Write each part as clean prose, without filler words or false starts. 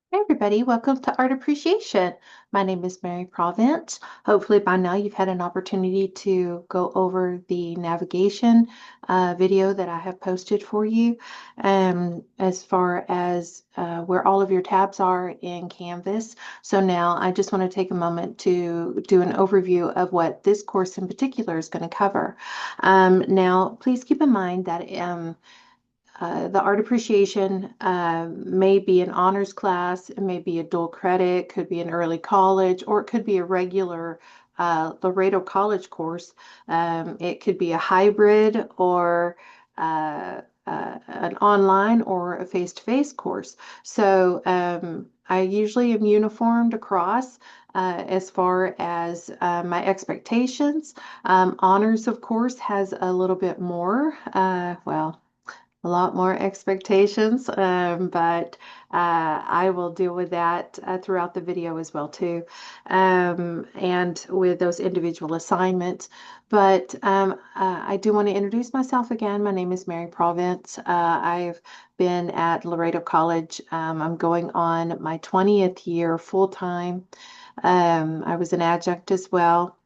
Hey everybody, welcome to Art Appreciation. My name is Mary Provence. Hopefully by now you've had an opportunity to go over the navigation video that I have posted for you as far as where all of your tabs are in Canvas. So now I just want to take a moment to do an overview of what this course in particular is going to cover. Now, please keep in mind that the art appreciation may be an honors class, it may be a dual credit, could be an early college, or it could be a regular Laredo College course. It could be a hybrid or an online or a face-to-face course. So I usually am uniformed across as far as my expectations. Honors, of course, has a little bit more. Well, a lot more expectations, but I will deal with that throughout the video as well too, and with those individual assignments. But I do want to introduce myself again. My name is Mary Provence. I've been at Laredo College. I'm going on my 20th year full time. I was an adjunct as well.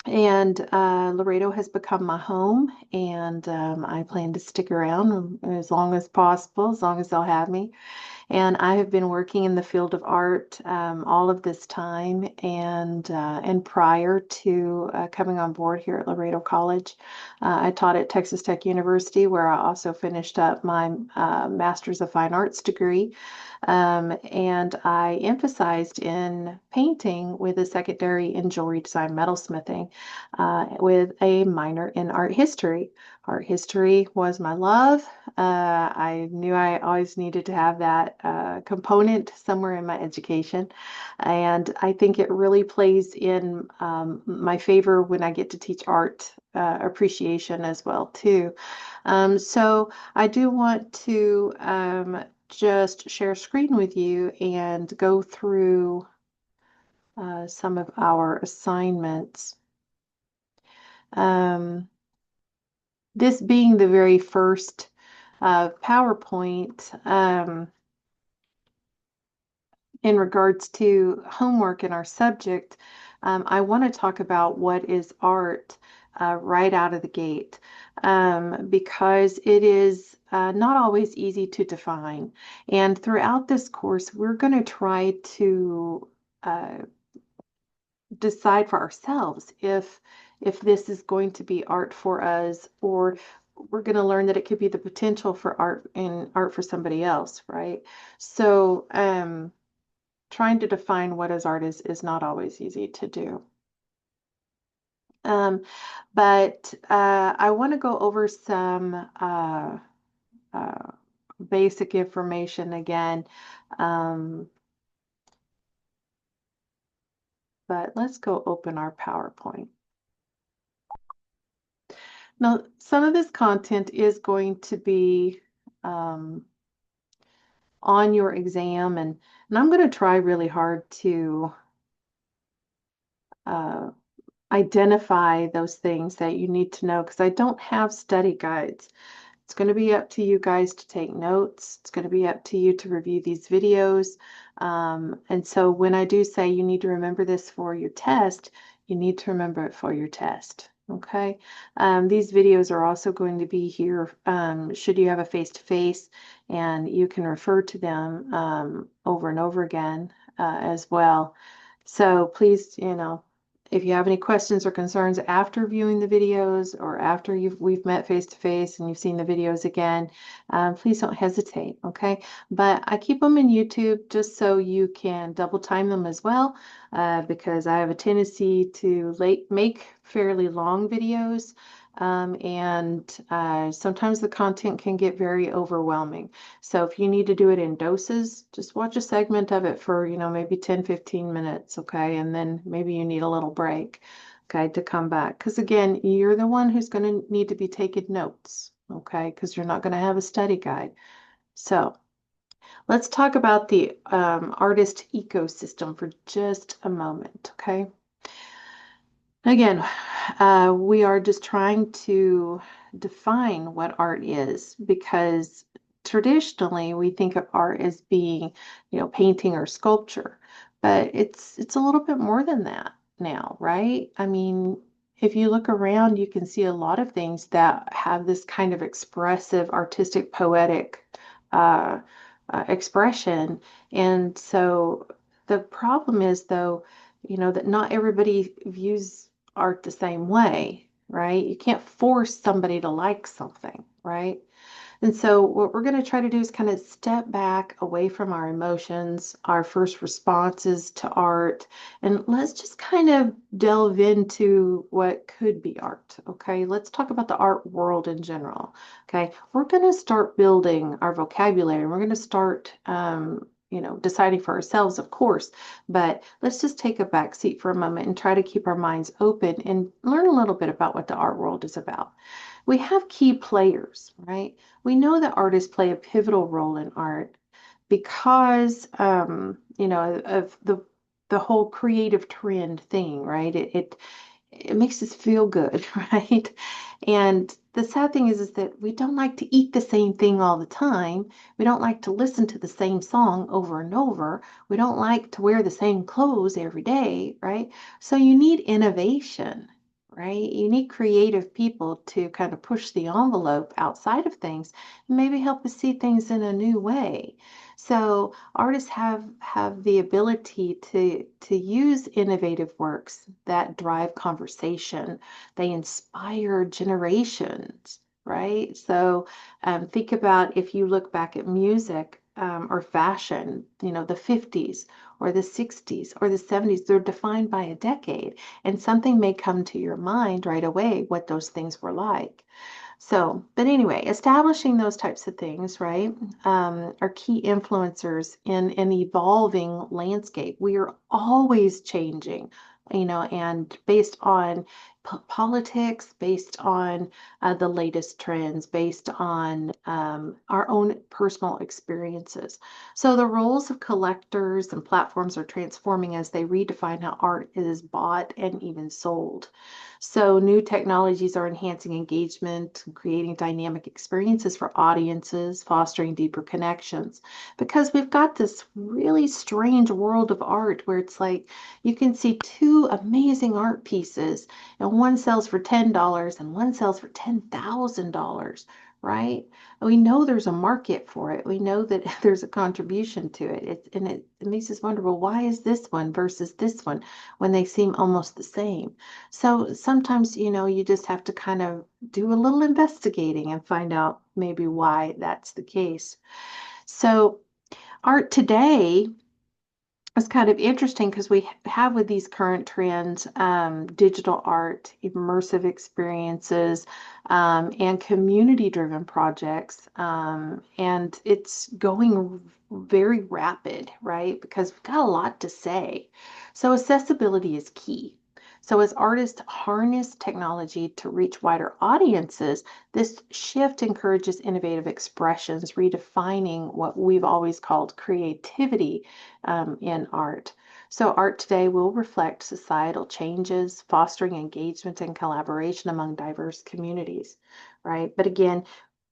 And Laredo has become my home, and I plan to stick around as long as possible, as long as they'll have me. And I have been working in the field of art all of this time, and prior to coming on board here at Laredo College, I taught at Texas Tech University, where I also finished up my Master's of Fine Arts degree. And I emphasized in painting with a secondary in jewelry design metalsmithing with a minor in art history. Art history was my love. I knew I always needed to have that component somewhere in my education. And I think it really plays in my favor when I get to teach art appreciation as well too. So I do want to just share screen with you and go through some of our assignments. Um, this being the very first PowerPoint in regards to homework in our subject, I want to talk about what is art right out of the gate because it is not always easy to define. And throughout this course, we're going to try to uh, decide for ourselves if this is going to be art for us, or we're going to learn that it could be the potential for art and art for somebody else, right? So trying to define what is art is not always easy to do. Um, but I want to go over some uh, basic information again. Um, but let's go open our PowerPoint. Now, some of this content is going to be um, on your exam, and I'm going to try really hard to uh, identify those things that you need to know because I don't have study guides. It's going to be up to you guys to take notes. It's going to be up to you to review these videos. And so when I do say you need to remember this for your test, you need to remember it for your test. Okay. These videos are also going to be here should you have a face-to-face, and you can refer to them over and over again as well. So please, if you have any questions or concerns after viewing the videos or after we've met face to face and you've seen the videos again, please don't hesitate, okay? But I keep them in YouTube just so you can double time them as well, because I have a tendency to make fairly long videos. And sometimes the content can get very overwhelming. So if you need to do it in doses, just watch a segment of it for, maybe 10, 15 minutes, okay? And then maybe you need a little break, okay, to come back. Because again, you're the one who's going to need to be taking notes, okay? Because you're not going to have a study guide. So let's talk about the artist ecosystem for just a moment, okay? Again, we are just trying to define what art is because traditionally we think of art as being, painting or sculpture, but it's a little bit more than that now, right? I mean, if you look around, you can see a lot of things that have this kind of expressive, artistic, poetic uh, expression. And so the problem is, though, that not everybody views art the same way, right? You can't force somebody to like something, right? And so, what we're going to try to do is kind of step back away from our emotions, our first responses to art, and let's just kind of delve into what could be art. Okay, let's talk about the art world in general. Okay, we're going to start building our vocabulary. We're going to start, deciding for ourselves, of course, but let's just take a back seat for a moment and try to keep our minds open and learn a little bit about what the art world is about. We have key players, right? We know that artists play a pivotal role in art because, of the whole creative trend thing, right? It makes us feel good, right? And the sad thing is that we don't like to eat the same thing all the time. We don't like to listen to the same song over and over. We don't like to wear the same clothes every day, right? So you need innovation, right? You need creative people to kind of push the envelope outside of things and maybe help us see things in a new way. So artists have the ability to use innovative works that drive conversation. They inspire generations, right? So think about if you look back at music or fashion, the 50s or the 60s or the 70s, they're defined by a decade, and something may come to your mind right away what those things were like. So, but anyway, establishing those types of things, right, are key influencers in an evolving landscape. We are always changing, and based on politics, based on the latest trends, based on our own personal experiences. So the roles of collectors and platforms are transforming as they redefine how art is bought and even sold. So new technologies are enhancing engagement, creating dynamic experiences for audiences, fostering deeper connections. Because we've got this really strange world of art where it's like you can see two amazing art pieces, and one sells for $10 and one sells for $10,000, right? And we know there's a market for it. We know that there's a contribution to it. It makes us wonder, well, why is this one versus this one when they seem almost the same? So sometimes, you just have to kind of do a little investigating and find out maybe why that's the case. So art today is kind of interesting because we have with these current trends, digital art, immersive experiences, and community-driven projects. And it's going very rapid, right? Because we've got a lot to say. So accessibility is key. So as artists harness technology to reach wider audiences, this shift encourages innovative expressions, redefining what we've always called creativity in art. So, art today will reflect societal changes, fostering engagement and collaboration among diverse communities, right? But again,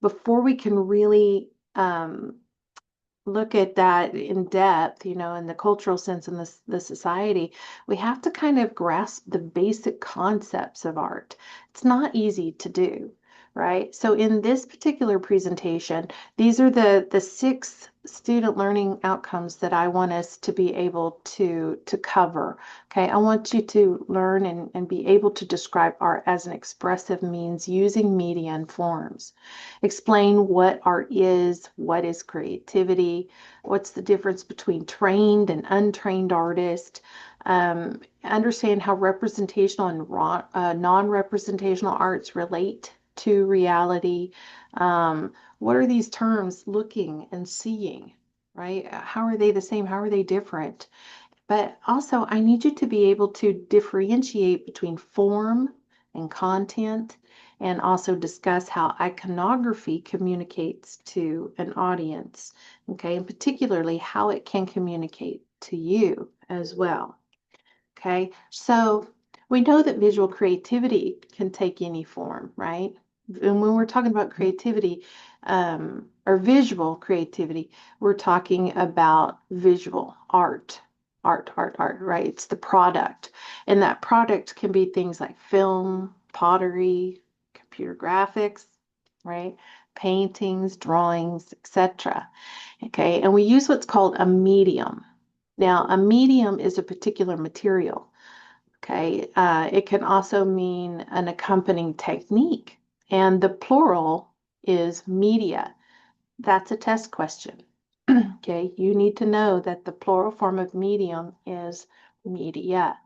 before we can really look at that in depth, in the cultural sense in the society, we have to kind of grasp the basic concepts of art. It's not easy to do, right? So in this particular presentation, these are the six student learning outcomes that I want us to be able to cover. Okay, I want you to learn and be able to describe art as an expressive means using media and forms. Explain what art is, what is creativity, what's the difference between trained and untrained artists. Understand how representational and non-representational arts relate to reality. What are these terms looking and seeing, right? How are they the same? How are they different? But also, I need you to be able to differentiate between form and content, and also discuss how iconography communicates to an audience, okay, and particularly how it can communicate to you as well, okay? So we know that visual creativity can take any form, right? and when we're talking about creativity, or visual creativity, we're talking about visual art, art, right? It's the product. And that product can be things like film, pottery, computer graphics, right? Paintings, drawings, etc. Okay, and we use what's called a medium. Now, a medium is a particular material. Okay, it can also mean an accompanying technique, and the plural is media. That's a test question. Okay, you need to know that the plural form of medium is media.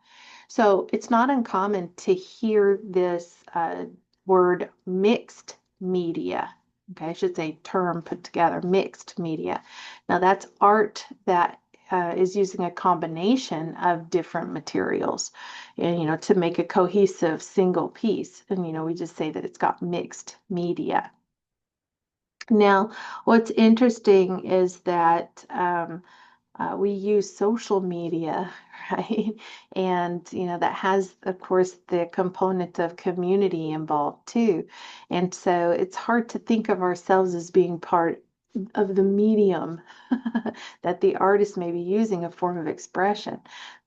So it's not uncommon to hear this word mixed media. Okay, I should say term put together, mixed media. Now that's art that is using a combination of different materials, and to make a cohesive single piece. And we just say that it's got mixed media. Now, what's interesting is that we use social media, right? And, that has, of course, the component of community involved too. And so it's hard to think of ourselves as being part of the medium that the artist may be using, a form of expression.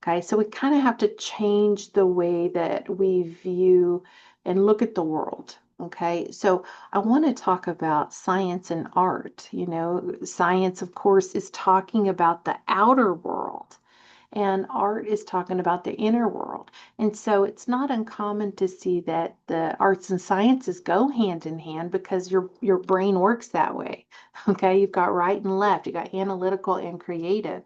Okay, so we kind of have to change the way that we view and look at the world. Okay, so I want to talk about science and art. Science, of course, is talking about the outer world, and art is talking about the inner world. And so it's not uncommon to see that the arts and sciences go hand in hand because your brain works that way. Okay, you've got right and left, you got analytical and creative.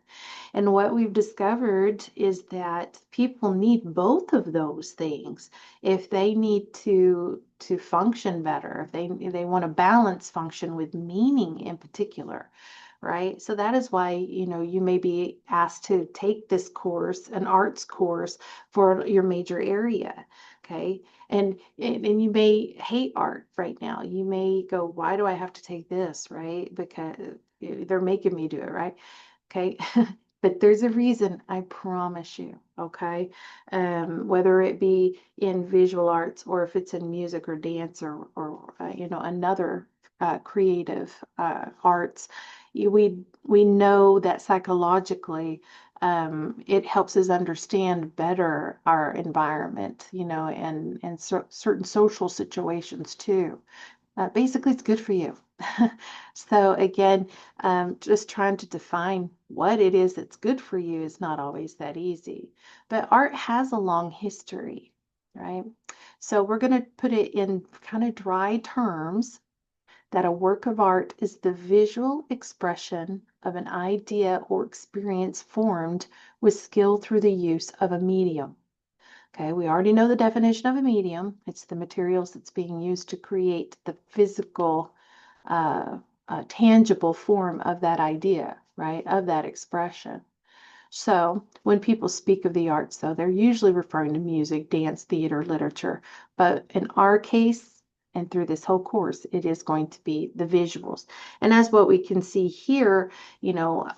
And what we've discovered is that people need both of those things if they need to function better, if they want to balance function with meaning in particular, right? So that is why, you may be asked to take this course, an arts course for your major area. Okay. And you may hate art right now. You may go, why do I have to take this? Right? Because they're making me do it, right? Okay. But there's a reason, I promise you, okay? Whether it be in visual arts or if it's in music or dance or another creative arts, we know that psychologically it helps us understand better our environment, and certain social situations too. Basically, it's good for you. So again, just trying to define what it is that's good for you is not always that easy. But art has a long history, right? So we're going to put it in kind of dry terms that a work of art is the visual expression of an idea or experience formed with skill through the use of a medium. Okay, we already know the definition of a medium. It's the materials that's being used to create the physical, tangible form of that idea, right? Of that expression. So when people speak of the arts, though, they're usually referring to music, dance, theater, literature. But in our case, and through this whole course, it is going to be the visuals. And as what we can see here,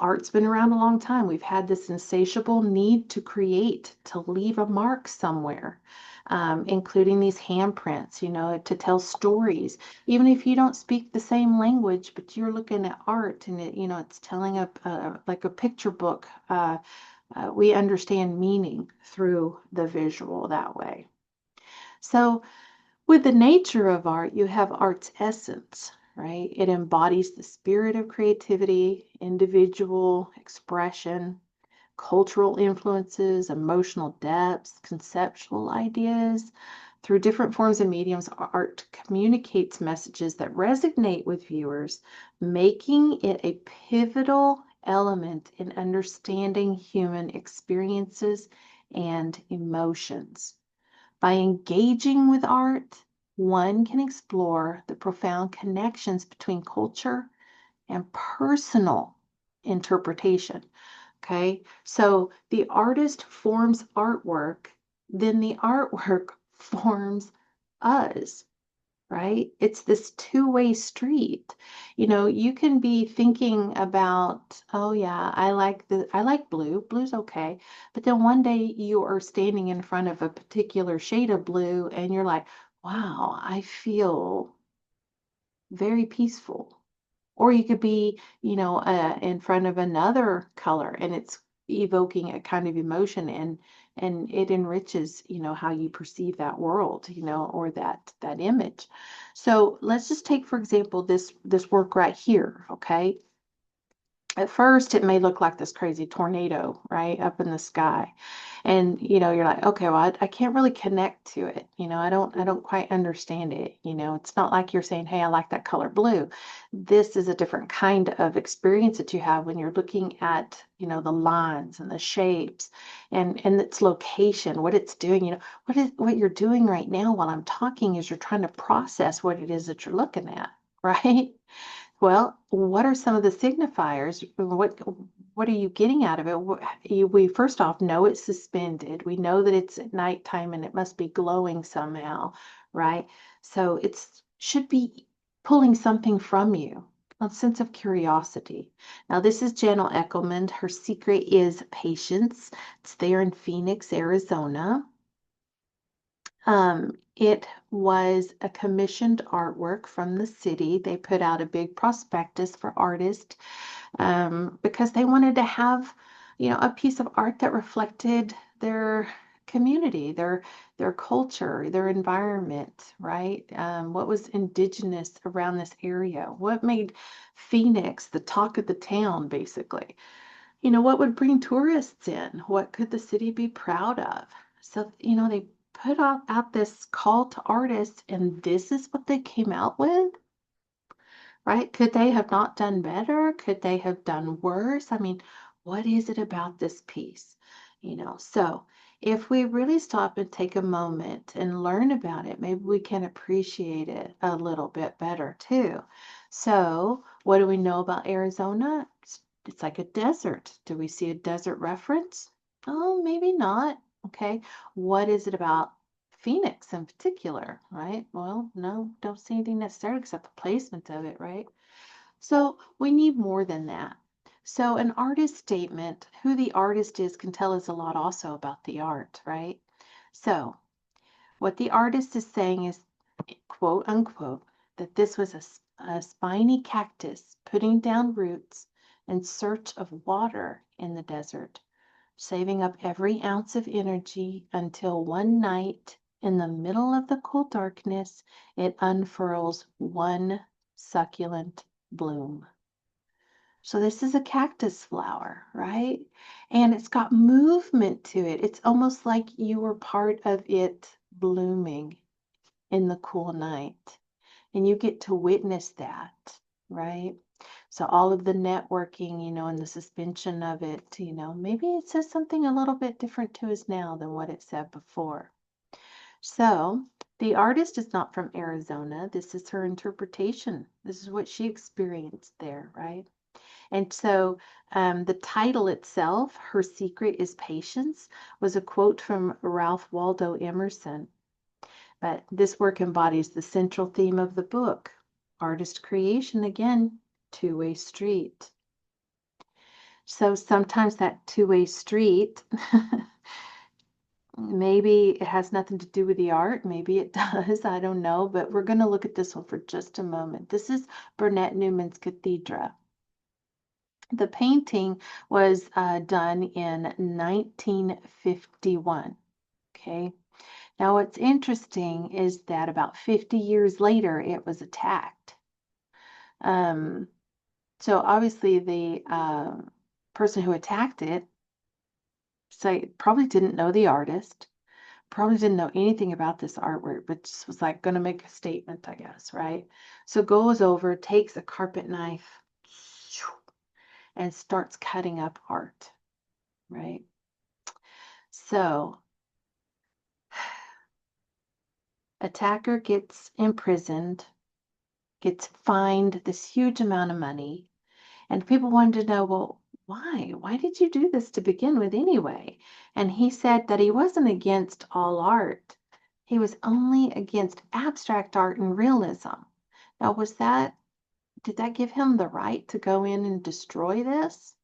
art's been around a long time. We've had this insatiable need to create, to leave a mark somewhere, including these handprints, to tell stories. Even if you don't speak the same language, but you're looking at art and it's telling like a picture book. We understand meaning through the visual that way. So with the nature of art, you have art's essence, right? It embodies the spirit of creativity, individual expression, cultural influences, emotional depths, conceptual ideas. Through different forms and mediums, art communicates messages that resonate with viewers, making it a pivotal element in understanding human experiences and emotions. By engaging with art, one can explore the profound connections between culture and personal interpretation. Okay, so the artist forms artwork, then the artwork forms us, right? It's this two-way street. You can be thinking about, oh yeah, I like blue. Blue's okay. But then one day you are standing in front of a particular shade of blue and you're like, wow, I feel very peaceful. Or you could be, in front of another color and it's evoking a kind of emotion, and it enriches, how you perceive that world, or that image. So let's just take, for example, this work right here, okay? At first it may look like this crazy tornado right up in the sky, and you're like, okay, well, I can't really connect to it. I don't quite understand it. It's not like you're saying, hey, I like that color blue. This is a different kind of experience that you have when you're looking at the lines and the shapes, and its location, what it's doing. What you're doing right now while I'm talking is you're trying to process what it is that you're looking at. Right. Well, what are some of the signifiers? What are you getting out of it? We first off know it's suspended. We know that it's at nighttime and it must be glowing somehow, right? So it's should be pulling something from you, a sense of curiosity. Now, this is Janelle Eckelman. Her secret is patience. It's there in Phoenix, Arizona. It was a commissioned artwork from the city. They put out a big prospectus for artists, because they wanted to have, a piece of art that reflected their community, their culture, their environment, right? What was indigenous around this area? What made Phoenix the talk of the town, basically? What would bring tourists in? What could the city be proud of? So, they put out this call to artists, and this is what they came out with, right? Could they have not done better? Could they have done worse? I mean, what is it about this piece? So if we really stop and take a moment and learn about it, maybe we can appreciate it a little bit better too. So, what do we know about Arizona? It's like a desert. Do we see a desert reference? Oh, maybe not. Okay. What is it about Phoenix in particular, right? Well, no, don't see anything necessarily except the placement of it, right? So we need more than that. So an artist statement, who the artist is, can tell us a lot also about the art, right? So what the artist is saying is, quote unquote, that this was a spiny cactus putting down roots in search of water in the desert, saving up every ounce of energy until one night, in the middle of the cool darkness, it unfurls one succulent bloom. So this is a cactus flower, right? And it's got movement to it. It's almost like you were part of it blooming in the cool night. And you get to witness that, right? So all of the networking, and the suspension of it, maybe it says something a little bit different to us now than what it said before. So the artist is not from Arizona. This is her interpretation. This is what she experienced there, right? And so the title itself, Her Secret is Patience, was a quote from Ralph Waldo Emerson. But this work embodies the central theme of the book. Artist creation, again, two-way street. So sometimes that two-way street, maybe it has nothing to do with the art. Maybe it does. I don't know. But we're going to look at this one for just a moment. This is Burnett Newman's Cathedra. The painting was done in 1951. Okay. Now, what's interesting is that about 50 years later, it was attacked. Um, so obviously, the person who attacked it, probably didn't know the artist, probably didn't know anything about this artwork, but just was like going to make a statement, I guess, right? So goes over, takes a carpet knife, and starts cutting up art, right? So attacker gets imprisoned, gets fined this huge amount of money, and people wanted to know, well, why? Why did you do this to begin with anyway? And he said that he wasn't against all art. He was only against abstract art and realism. Now, did that give him the right to go in and destroy this?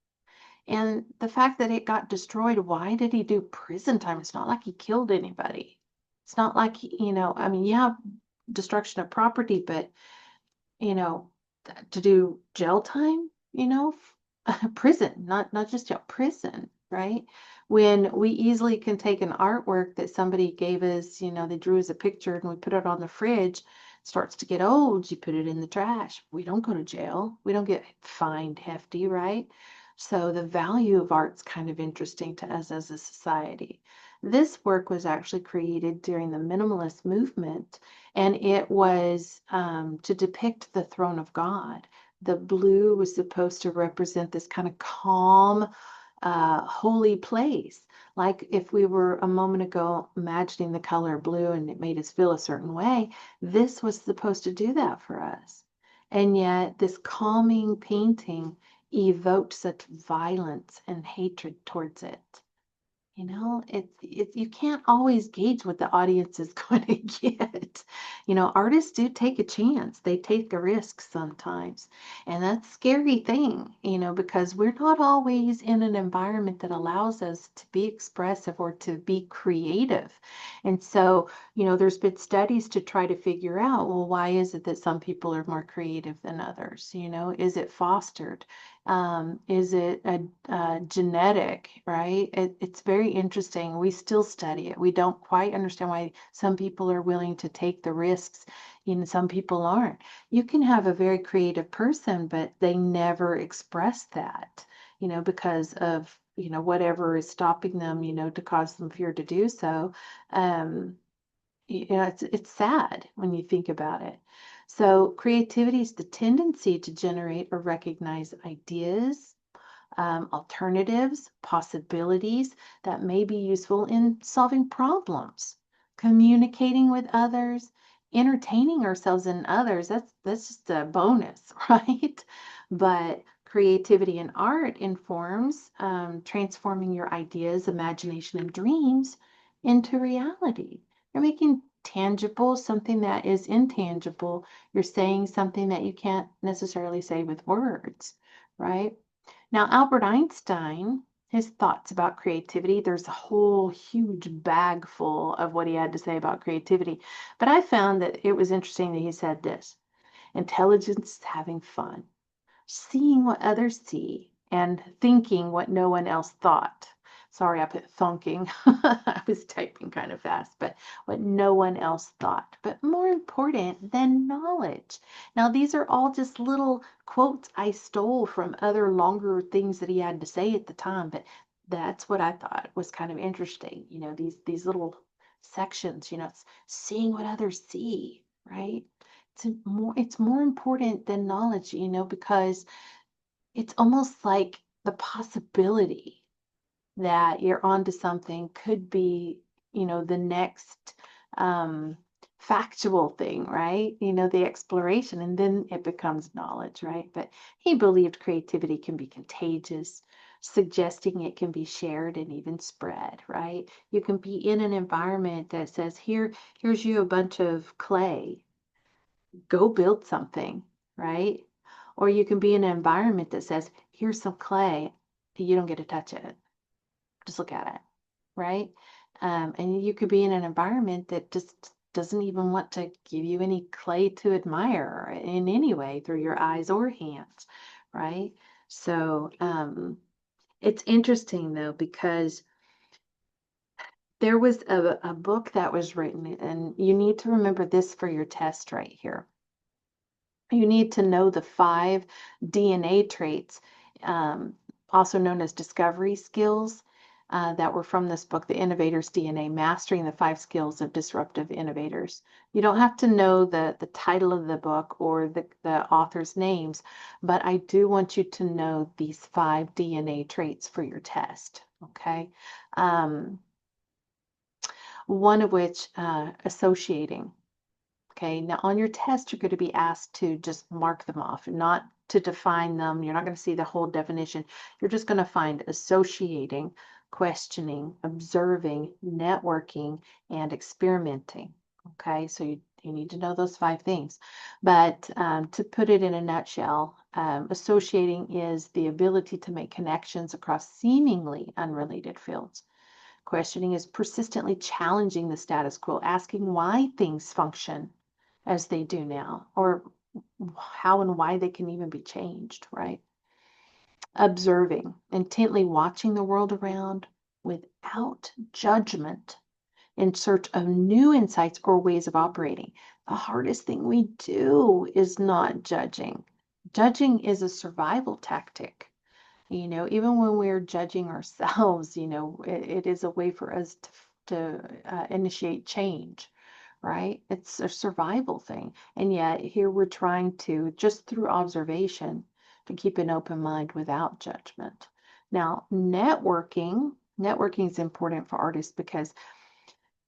And the fact that it got destroyed, why did he do prison time? It's not like he killed anybody. It's not like, I mean, yeah, destruction of property, but you know, to do jail time, prison, not just jail, prison, right? When we easily can take an artwork that somebody gave us, they drew us a picture and we put it on the fridge, starts to get old, you put it in the trash. We don't go to jail. We don't get fined hefty, right? So the value of art's kind of interesting to us as a society. This work was actually created during the minimalist movement, and it was to depict the throne of God. The blue was supposed to represent this kind of calm, holy place. Like if we were a moment ago imagining the color blue and it made us feel a certain way, this was supposed to do that for us. And yet, this calming painting evoked such violence and hatred towards it. You can't always gauge what the audience is going to get. Artists do take a chance. They take a risk sometimes. And that's a scary thing, because we're not always in an environment that allows us to be expressive or to be creative. And so, there's been studies to try to figure out, well, why is it that some people are more creative than others? Is it fostered? Is it a genetic, right? It's very interesting. We still study it. We don't quite understand why some people are willing to take the risks, some people aren't. You can have a very creative person, but they never express that, because of, whatever is stopping them, to cause them fear to do so. Um, it's sad when you think about it. So creativity is the tendency to generate or recognize ideas, alternatives, possibilities that may be useful in solving problems, communicating with others, entertaining ourselves and others. That's just a bonus, right? But creativity in art informs transforming your ideas, imagination, and dreams into reality. You're making tangible something that is intangible. You're saying something that you can't necessarily say with words, right? Now, Albert Einstein, his thoughts about creativity, there's a whole huge bag full of what he had to say about creativity. But I found that it was interesting that he said this: intelligence is having fun, seeing what others see, and thinking what no one else thought. Sorry, I put thunking. I was typing kind of fast, but what no one else thought. But more important than knowledge. Now, these are all just little quotes I stole from other longer things that he had to say at the time, but that's what I thought was kind of interesting. These little sections, it's seeing what others see, right? It's more important than knowledge, because it's almost like the possibility that you're onto something could be, the next factual thing, right? The exploration, and then it becomes knowledge, right? But he believed creativity can be contagious, suggesting it can be shared and even spread, right? You can be in an environment that says, here's you a bunch of clay, go build something, right? Or you can be in an environment that says, here's some clay, you don't get to touch it. Just look at it, right? And you could be in an environment that just doesn't even want to give you any clay to admire in any way through your eyes or hands, right? So it's interesting though, because there was a book that was written, and you need to remember this for your test right here. You need to know the 5 DNA traits, also known as discovery skills, that were from this book, The Innovator's DNA, Mastering the 5 Skills of Disruptive Innovators. You don't have to know the title of the book or the author's names, but I do want you to know these 5 DNA traits for your test, okay? One of which, associating. Okay, now on your test, you're going to be asked to just mark them off, not to define them. You're not going to see the whole definition. You're just going to find associating, questioning, observing, networking, and experimenting. Okay, so you need to know those 5 things. But to put it in a nutshell, associating is the ability to make connections across seemingly unrelated fields. Questioning is persistently challenging the status quo, asking why things function as they do now, or how and why they can even be changed, right? Observing, intently watching the world around without judgment in search of new insights or ways of operating. The hardest thing we do is not judging. Judging is a survival tactic. Even when we're judging ourselves, it is a way for us to initiate change, right? It's a survival thing. And yet here we're trying to, just through observation, to keep an open mind without judgment. Now, networking is important for artists because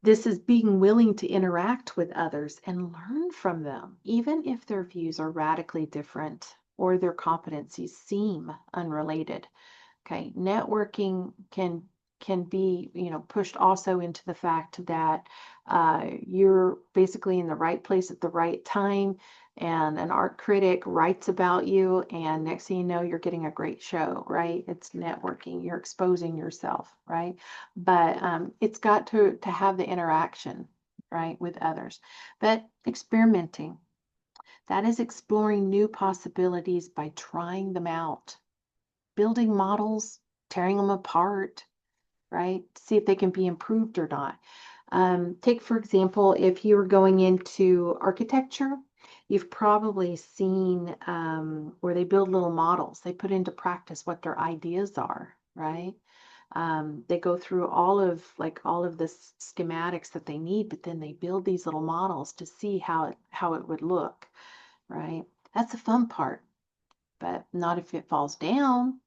this is being willing to interact with others and learn from them, even if their views are radically different or their competencies seem unrelated. Okay, networking can be, pushed also into the fact that you're basically in the right place at the right time, and an art critic writes about you, and next thing you know, you're getting a great show, right? It's networking, you're exposing yourself, right? But it's got to have the interaction, right, with others. But experimenting, that is exploring new possibilities by trying them out, building models, tearing them apart, right? See if they can be improved or not. Take, for example, if you were going into architecture, you've probably seen where they build little models. They put into practice what their ideas are, right? They go through all of the schematics that they need, but then they build these little models to see how it would look, right? That's the fun part, but not if it falls down.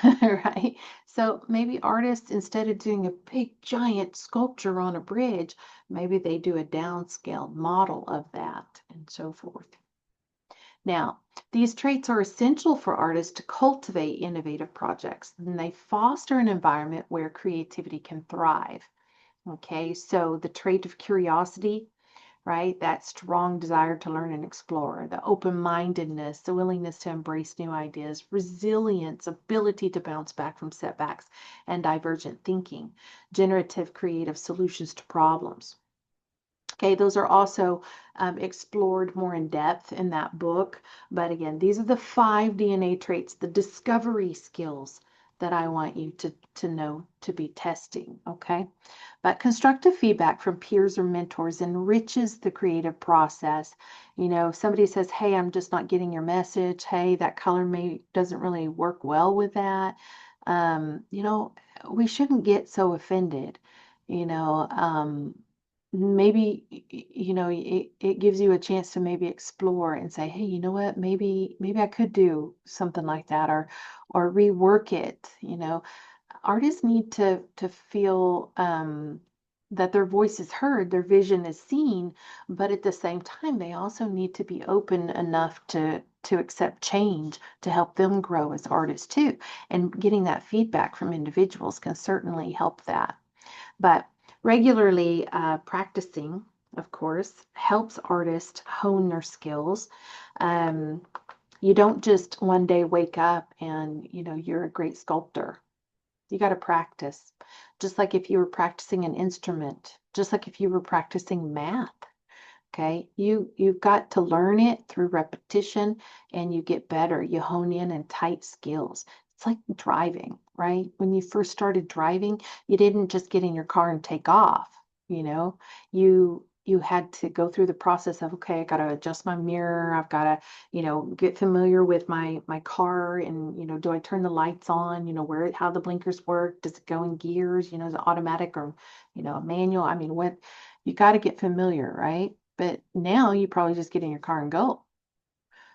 Right? So maybe artists, instead of doing a big giant sculpture on a bridge, maybe they do a downscaled model of that and so forth. Now, these traits are essential for artists to cultivate innovative projects, and they foster an environment where creativity can thrive. Okay, so the trait of curiosity, right? That strong desire to learn and explore, the open-mindedness, the willingness to embrace new ideas, resilience, ability to bounce back from setbacks, and divergent thinking, generative creative solutions to problems. Okay, those are also explored more in depth in that book. But again, these are the 5 DNA traits, the discovery skills that I want you to know to be testing. Okay. But constructive feedback from peers or mentors enriches the creative process. If somebody says, hey, I'm just not getting your message. Hey, that color doesn't really work well with that. We shouldn't get so offended. You know, maybe it gives you a chance to maybe explore and say, hey, you know what, maybe I could do something like that, or rework it. Artists need to feel that their voice is heard, their vision is seen, but at the same time they also need to be open enough to accept change to help them grow as artists too, and getting that feedback from individuals can certainly help that. But regularly practicing, of course, helps artists hone their skills. Um, you don't just one day wake up and you're a great sculptor. You got to practice, just like if you were practicing an instrument, just like if you were practicing math. Okay, you've got to learn it through repetition, and you get better. You hone in and tight skills. It's like driving, right? When you first started driving, you didn't just get in your car and take off. You know, you had to go through the process of, okay, I got to adjust my mirror. I've got to, get familiar with my car, and do I turn the lights on? How the blinkers work? Does it go in gears? Is it automatic or manual? I mean, what you got to get familiar, right? But now you probably just get in your car and go.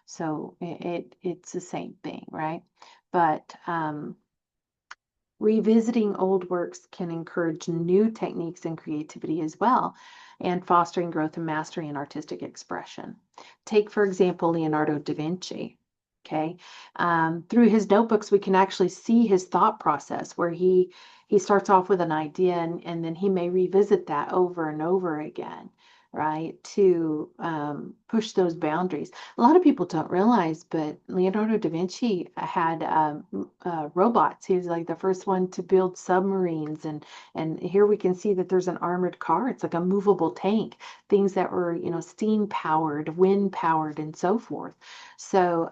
So it's the same thing, right? But revisiting old works can encourage new techniques and creativity as well, and fostering growth and mastery in artistic expression. Take, for example, Leonardo da Vinci. Okay, through his notebooks, we can actually see his thought process, where he starts off with an idea, and then he may revisit that over and over again. right? To push those boundaries. A lot of people don't realize, but Leonardo da Vinci had robots. He was like the first one to build submarines, and here we can see that there's an armored car. It's like a movable tank, things that were, steam powered, wind powered, and so forth. So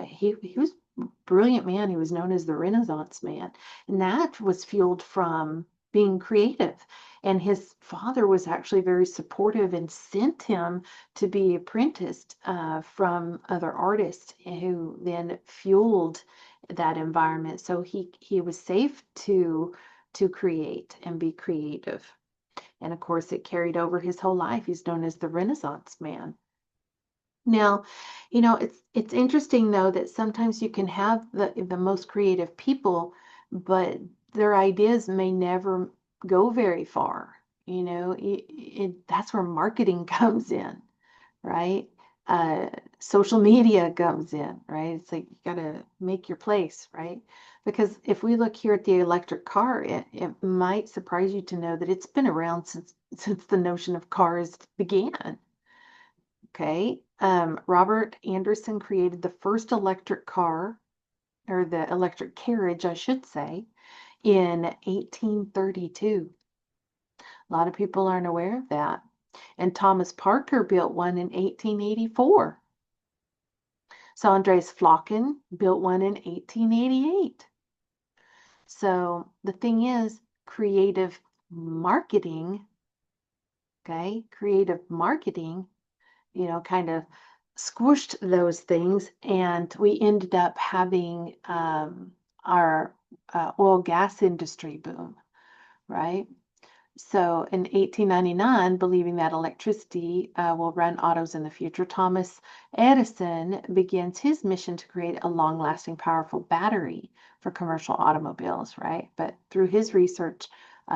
he was a brilliant man. He was known as the Renaissance man, and that was fueled from being creative. And his father was actually very supportive and sent him to be apprenticed from other artists who then fueled that environment. So he was safe to create and be creative. And of course, it carried over his whole life. He's known as the Renaissance man. Now, it's interesting though that sometimes you can have the most creative people, but their ideas may never go very far. That's where marketing comes in, right? Uh, Social media comes in, right? It's like you got to make your place, right? Because if we look here at the electric car, it might surprise you to know that it's been around since the notion of cars began. Okay. Robert Anderson created the first electric car, or the electric carriage, I should say, in 1832. A lot of people aren't aware of that. And Thomas Parker built one in 1884. So Andreas Flocken built one in 1888. So the thing is, creative marketing, okay, creative marketing kind of squished those things, and we ended up having our oil gas industry boom, right? So in 1899, believing that electricity will run autos in the future, Thomas Edison begins his mission to create a long-lasting, powerful battery for commercial automobiles, right? But through his research,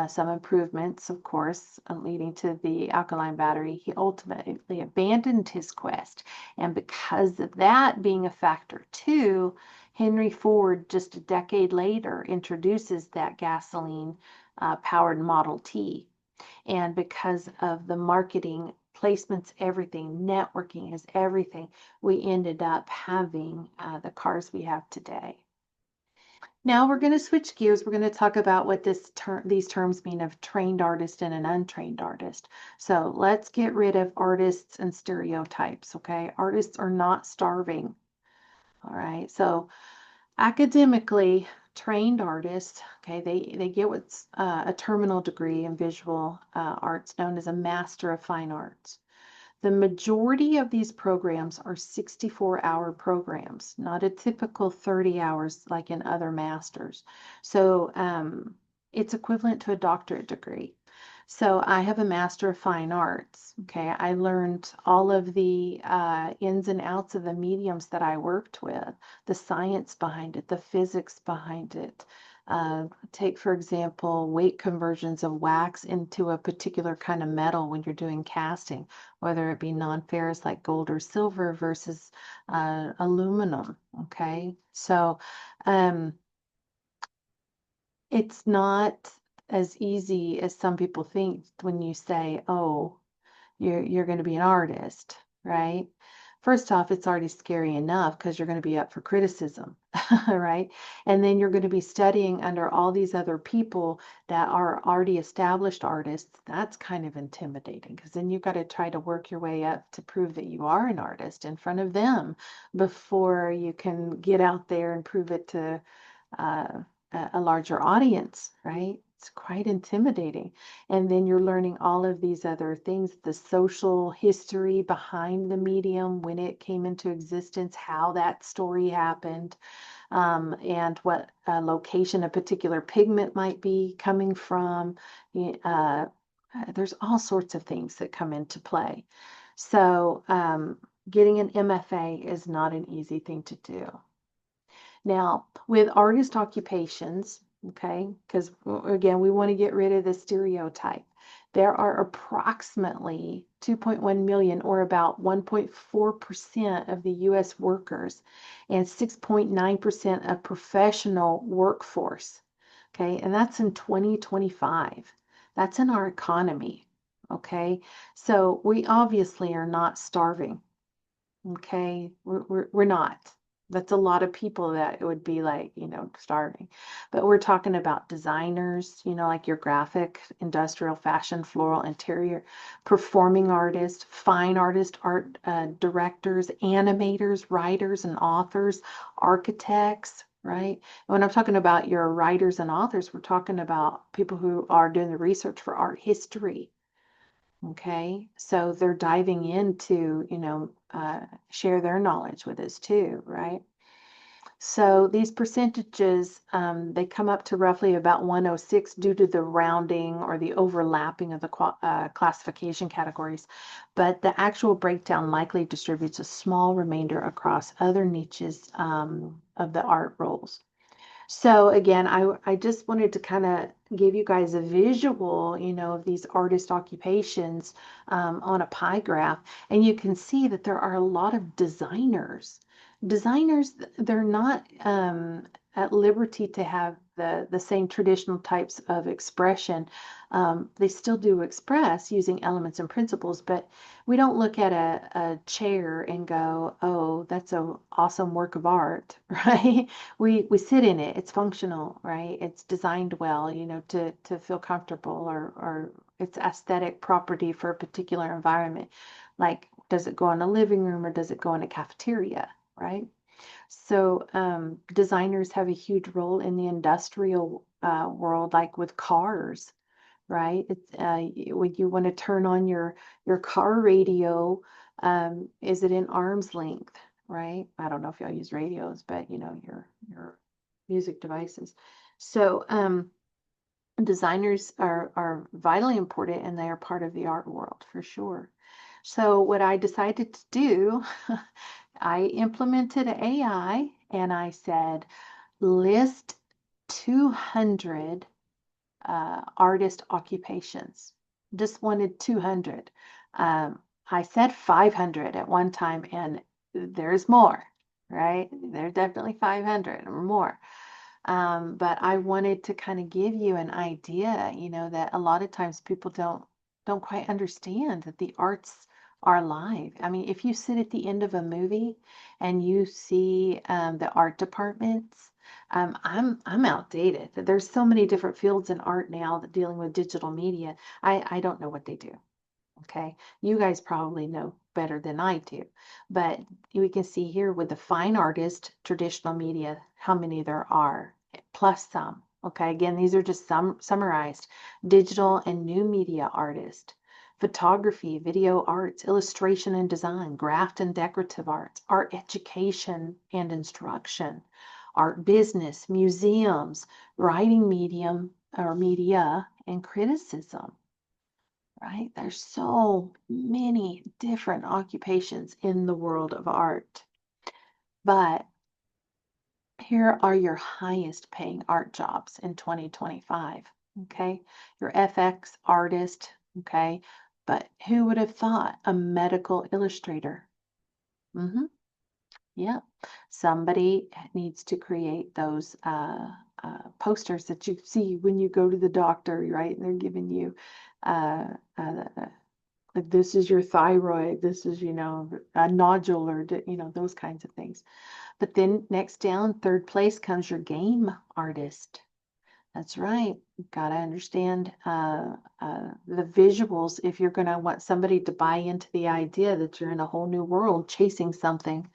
some improvements, of course, leading to the alkaline battery, he ultimately abandoned his quest. And because of that being a factor too, Henry Ford, just a decade later, introduces that gasoline powered Model T. And because of the marketing, placements, everything, networking is everything, we ended up having the cars we have today. Now we're going to switch gears. We're going to talk about what these terms mean of trained artist and an untrained artist. So let's get rid of artists and stereotypes, okay? Artists are not starving. All right. So academically trained artists, okay, they get what's a terminal degree in visual arts known as a Master of Fine Arts. The majority of these programs are 64-hour programs, not a typical 30 hours like in other masters. So it's equivalent to a doctorate degree. So I have a Master of Fine Arts. Okay, I learned all of the ins and outs of the mediums that I worked with, the science behind it, the physics behind it. Take, for example, weight conversions of wax into a particular kind of metal when you're doing casting, whether it be non-ferrous like gold or silver versus aluminum. Okay, so um, it's not as easy as some people think when you say, "Oh, you're going to be an artist," right? First off, it's already scary enough because you're going to be up for criticism, right? And then you're going to be studying under all these other people that are already established artists. That's kind of intimidating because then you've got to try to work your way up to prove that you are an artist in front of them before you can get out there and prove it to uh, a larger audience, right? It's quite intimidating. And then you're learning all of these other things, the social history behind the medium, when it came into existence, how that story happened, and what location a particular pigment might be coming from. There's all sorts of things that come into play. So, getting an MFA is not an easy thing to do. Now, with artist occupations, okay, because again, we want to get rid of the stereotype. There are approximately 2.1 million, or about 1.4% of the US workers, and 6.9% of professional workforce. Okay, and that's in 2025. That's in our economy. Okay, so we obviously are not starving. Okay, we're not. That's a lot of people that it would be like, starving. But we're talking about designers, like your graphic, industrial, fashion, floral, interior, performing artists, fine artists, art directors, animators, writers and authors, architects, right? And when I'm talking about your writers and authors, we're talking about people who are doing the research for art history. Okay, so they're diving into, share their knowledge with us too, right? So these percentages, they come up to roughly about 106 due to the rounding or the overlapping of the classification categories. But the actual breakdown likely distributes a small remainder across other niches of the art roles. So again, I just wanted to kind of give you guys a visual, of these artist occupations on a pie graph, and you can see that there are a lot of designers. Designers, they're not at liberty to have the same traditional types of expression. They still do express using elements and principles, but we don't look at a chair and go, oh, that's an awesome work of art, right? We sit in it. It's functional, right? It's designed well, to feel comfortable, or it's aesthetic property for a particular environment. Like, does it go in a living room or does it go in a cafeteria, right? So designers have a huge role in the industrial world, like with cars, right? It's when you want to turn on your car radio, is it in arm's length, right? I don't know if y'all use radios, but your music devices. So designers are vitally important, and they are part of the art world for sure. So what I decided to do, I implemented AI and I said, list 200 artist occupations. Just wanted 200. I said 500 at one time, and there's more, right? There's definitely 500 or more. But I wanted to kind of give you an idea, that a lot of times people don't quite understand that the arts are live. I mean, if you sit at the end of a movie and you see the art departments, I'm outdated. There's so many different fields in art now that dealing with digital media. I don't know what they do. Okay, you guys probably know better than I do, but we can see here with the fine artist, traditional media, how many there are, plus some. Okay, again, these are just some summarized. Digital and new media artist, photography, video arts, illustration and design, craft and decorative arts, art education and instruction, art business, museums, writing medium or media, and criticism, right? There's so many different occupations in the world of art. But here are your highest paying art jobs in 2025. Okay. Your FX artist. Okay. But who would have thought a medical illustrator? Mm-hmm. Yeah. Somebody needs to create those posters that you see when you go to the doctor, right? And they're giving you uh, uh, like, this is your thyroid, this is, a nodule, or, those kinds of things. But then next down, third place comes your game artist. That's right. You've got to understand the visuals if you're going to want somebody to buy into the idea that you're in a whole new world chasing something,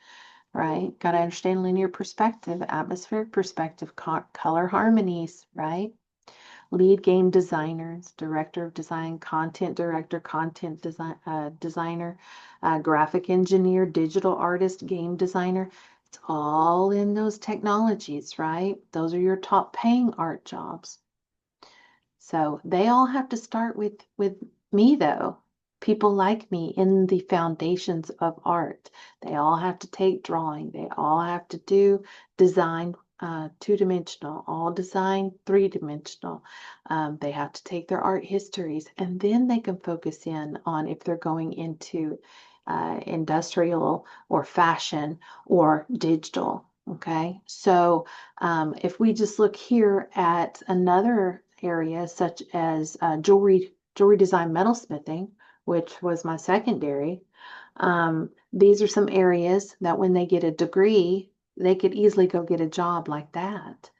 right? Got to understand linear perspective, atmospheric perspective, color harmonies, right? Lead game designers, director of design, content director, content designer, graphic engineer, digital artist, game designer. It's all in those technologies, right? Those are your top paying art jobs. So they all have to start with me though. People like me in the foundations of art. They all have to take drawing. They all have to do design, two-dimensional, all design three-dimensional. They have to take their art histories, and then they can focus in on if they're going into industrial or fashion or digital. Okay, so if we just look here at another area such as jewelry jewelry design metalsmithing, which was my secondary. These are some areas that when they get a degree, they could easily go get a job like that.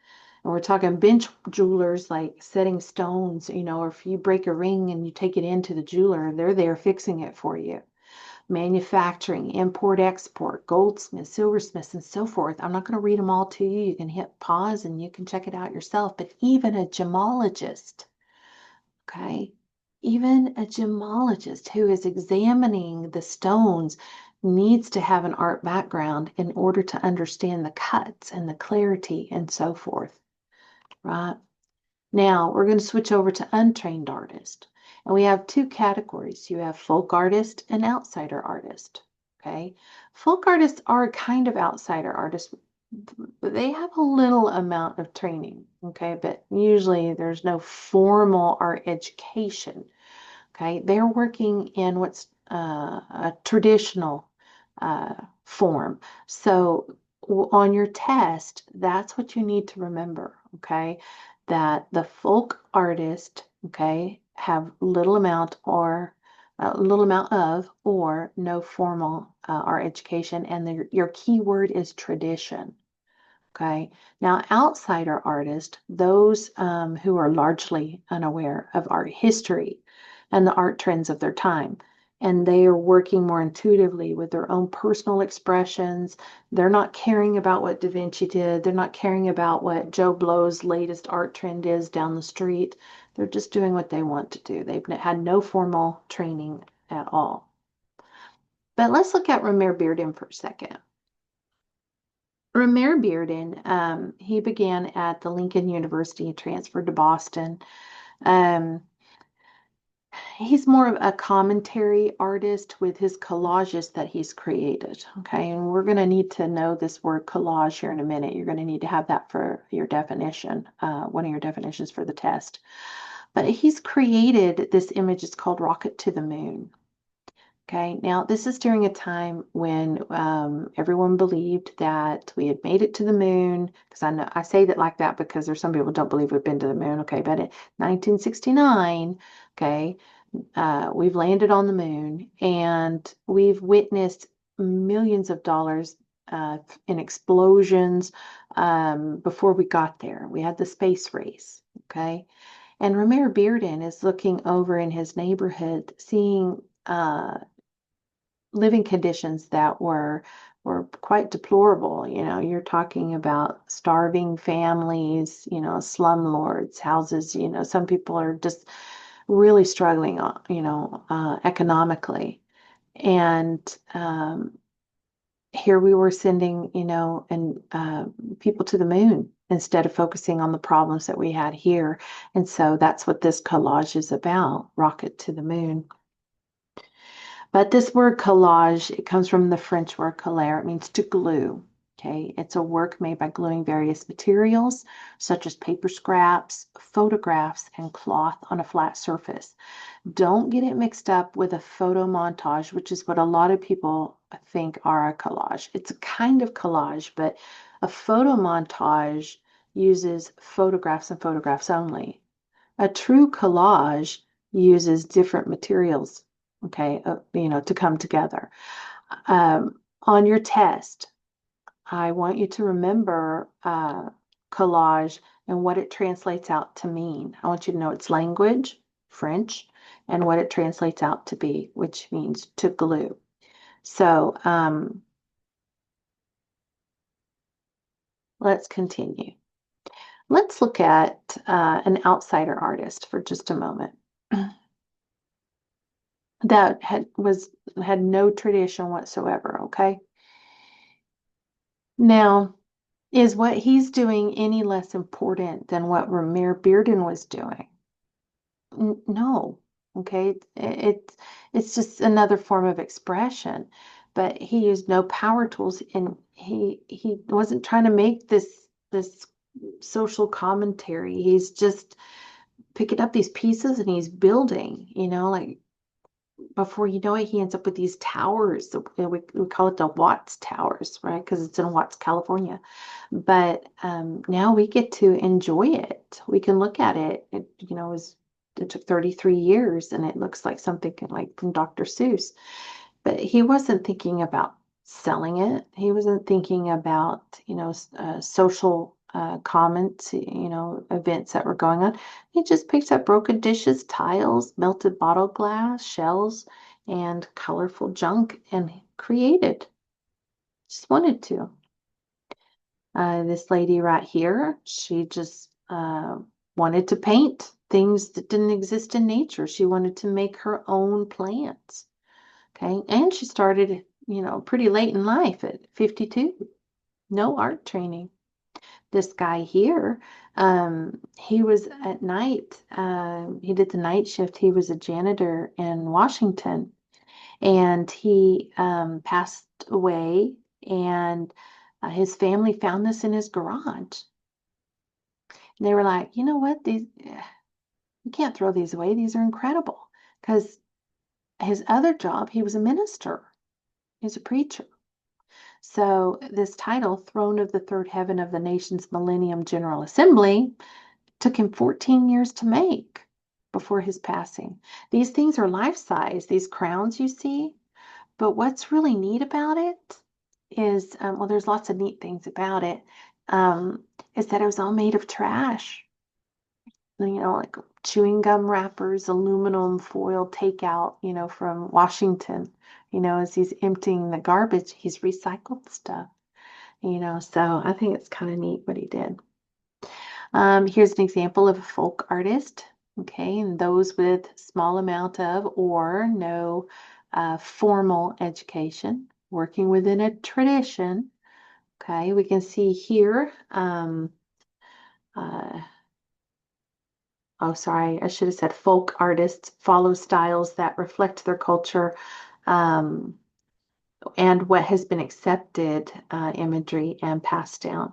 And we're talking bench jewelers, like setting stones, or if you break a ring and you take it into the jeweler, they're there fixing it for you. Manufacturing, import, export, goldsmiths, silversmiths, and so forth. I'm not going to read them all to you. You can hit pause and you can check it out yourself. But even a gemologist, okay, even a gemologist who is examining the stones needs to have an art background in order to understand the cuts and the clarity and so forth, right? Now we're going to switch over to untrained artist. And we have two categories. You have folk artist and outsider artist. Okay. Folk artists are a kind of outsider artist, but they have a little amount of training. Okay. But usually there's no formal art education. Okay. They're working in what's a traditional form. So on your test, that's what you need to remember. Okay, that the folk artist, okay, have little amount of or no formal art education, and your key word is tradition. Okay, now outsider artists, those who are largely unaware of art history and the art trends of their time, and they are working more intuitively with their own personal expressions. They're not caring about what Da Vinci did. They're not caring about what Joe Blow's latest art trend is down the street. They're just doing what they want to do. They've had no formal training at all. But let's look at Romare Bearden for a second. Romare Bearden, he began at the Lincoln University, transferred to Boston. Um, he's more of a commentary artist with his collages that he's created. Okay, and we're going to need to know this word collage here in a minute. You're going to need to have that for your definition, one of your definitions for the test. But he's created this image, it's called Rocket to the Moon. Okay, now this is during a time when everyone believed that we had made it to the moon. Because I say that like that because there's some people who don't believe we've been to the moon. Okay, but in 1969, okay, we've landed on the moon and we've witnessed millions of dollars in explosions before we got there. We had the space race. Okay, and Romare Bearden is looking over in his neighborhood, seeing living conditions that were quite deplorable. You're talking about starving families, slumlords, houses, some people are just really struggling, economically. And here we were sending, people to the moon instead of focusing on the problems that we had here. And so that's what this collage is about, Rocket to the Moon. But this word collage, it comes from the French word coller. It means to glue. Okay, it's a work made by gluing various materials, such as paper scraps, photographs, and cloth on a flat surface. Don't get it mixed up with a photo montage, which is what a lot of people think are a collage. It's a kind of collage, but a photo montage uses photographs and photographs only. A true collage uses different materials, okay, to come together. On your test, I want you to remember collage and what it translates out to mean. I want you to know its language, French, and what it translates out to be, which means to glue. So let's continue. Let's look at an outsider artist for just a moment that had no tradition whatsoever, okay? Now, is what he's doing any less important than what Romare Bearden was doing? No, okay? It's just another form of expression, but he used no power tools, and he wasn't trying to make this social commentary. He's just picking up these pieces and he's building, like before you know it, he ends up with these towers. We call it the Watts Towers, right? Because it's in Watts, California. But now we get to enjoy it. We can look at it. It is It took 33 years, and it looks like something like from Dr. Seuss. But he wasn't thinking about selling it. He wasn't thinking about, social comments, events that were going on. He just picked up broken dishes, tiles, melted bottle glass, shells, and colorful junk and created. Just wanted to. This lady right here, she just wanted to paint things that didn't exist in nature. She wanted to make her own plants. Okay. And she started, pretty late in life at 52. No art training. This guy here, he was at night, he did the night shift. He was a janitor in Washington, and he passed away, and his family found this in his garage. And they were like, you know what? You can't throw these away. These are incredible. Because his other job, he was a minister. He was a preacher. So this title, Throne of the Third Heaven of the Nation's Millennium General Assembly, took him 14 years to make before his passing. These things are life-size, these crowns you see. But what's really neat about it is, well, there's lots of neat things about it, is that it was all made of trash. Like chewing gum wrappers, aluminum foil takeout, from Washington. As he's emptying the garbage, he's recycled stuff, so I think it's kind of neat what he did. Here's an example of a folk artist, okay, and those with small amount of or no formal education, working within a tradition. Okay, we can see here, oh, sorry, I should have said folk artists follow styles that reflect their culture, and what has been accepted, imagery and passed down.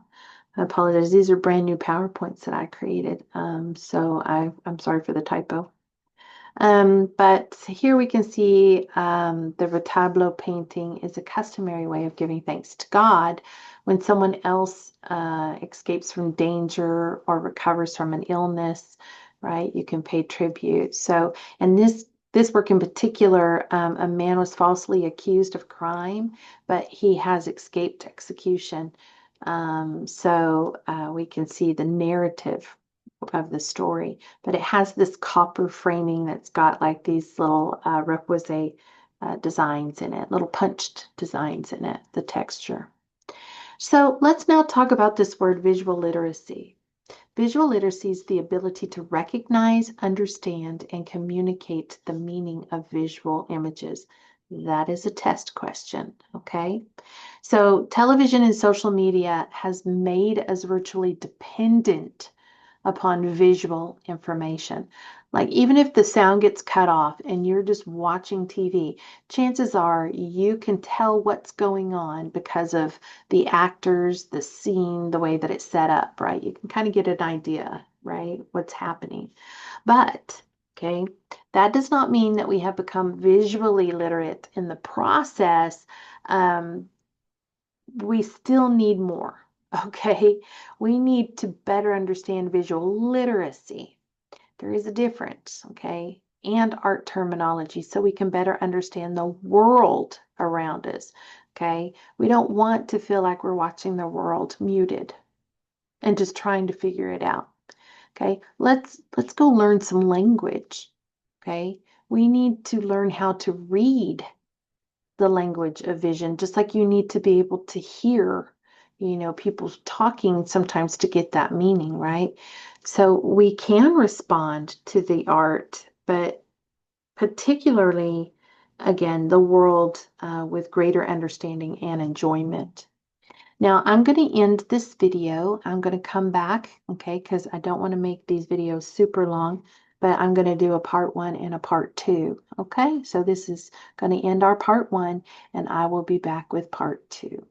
I apologize. These are brand new PowerPoints that I created. So I'm sorry for the typo. But here we can see the retablo painting is a customary way of giving thanks to God when someone else escapes from danger or recovers from an illness, right? You can pay tribute. So, and this work in particular, a man was falsely accused of crime, but he has escaped execution. So we can see the narrative of the story, but it has this copper framing that's got like these little requisite designs in it, little punched designs in it, the texture. So let's now talk about this word visual literacy. Visual literacy is the ability to recognize, understand, and communicate the meaning of visual images. That is a test question, okay? So television and social media has made us virtually dependent upon visual information. Like even if the sound gets cut off and you're just watching TV, chances are you can tell what's going on because of the actors, the scene, the way that it's set up, right? You can kind of get an idea, right? What's happening. But, okay, that does not mean that we have become visually literate in the process. We still need more. Okay, we need to better understand visual literacy. There is a difference, okay, and art terminology so we can better understand the world around us. Okay, we don't want to feel like we're watching the world muted and just trying to figure it out. Okay, let's go learn some language. Okay, we need to learn how to read the language of vision, just like you need to be able to hear, people talking sometimes to get that meaning, right? So we can respond to the art, but particularly, again, the world with greater understanding and enjoyment. Now, I'm going to end this video. I'm going to come back, okay, because I don't want to make these videos super long, but I'm going to do a part 1 and a part 2, okay? So this is going to end our part 1, and I will be back with part 2.